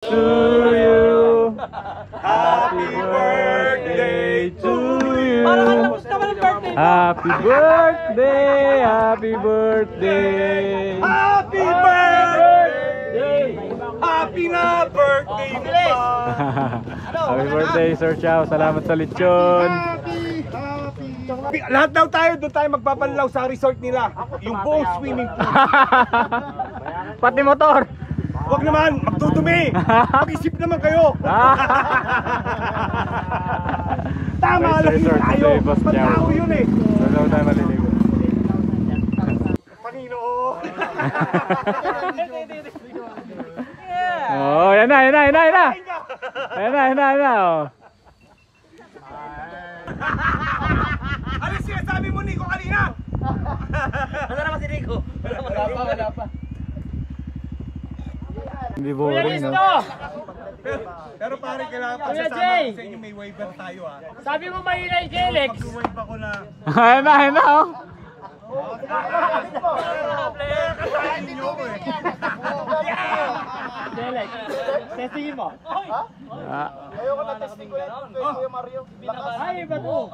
To you. Happy birthday to you. Happy birthday, happy birthday. Happy birthday! Happy na birthday mo pa! Happy birthday, Sir Chow. Salamat sa lechon. Lahat daw tayo, doon tayo magpapanlaw sa resort nila. Yung buong swimming pool. Pati motor. Huwag naman, magdudumi. Mag-isip naman kayo. Tama lang yun tayo. Magtao yun eh. Doon daw tayo maliligo. Panginoon. Oh, yan na, yan na, yan na, yan na. Yan na, yan na, yan na. Oh. Ano sinasabi mo, Nico, kanina? Ano naman si Nico? Wala pa. Hindi boring, no? Pero pare, kailangan pa Kuya sasama Jay! ko sa inyo, may waiver tayo ah. Sabi mo mahina yung Kelex. Mag-waive ako na. Yan na, yan na, oh. Kasahin niyo ako eh. Kelex. Testingin mo. Ah. Ay, iba to.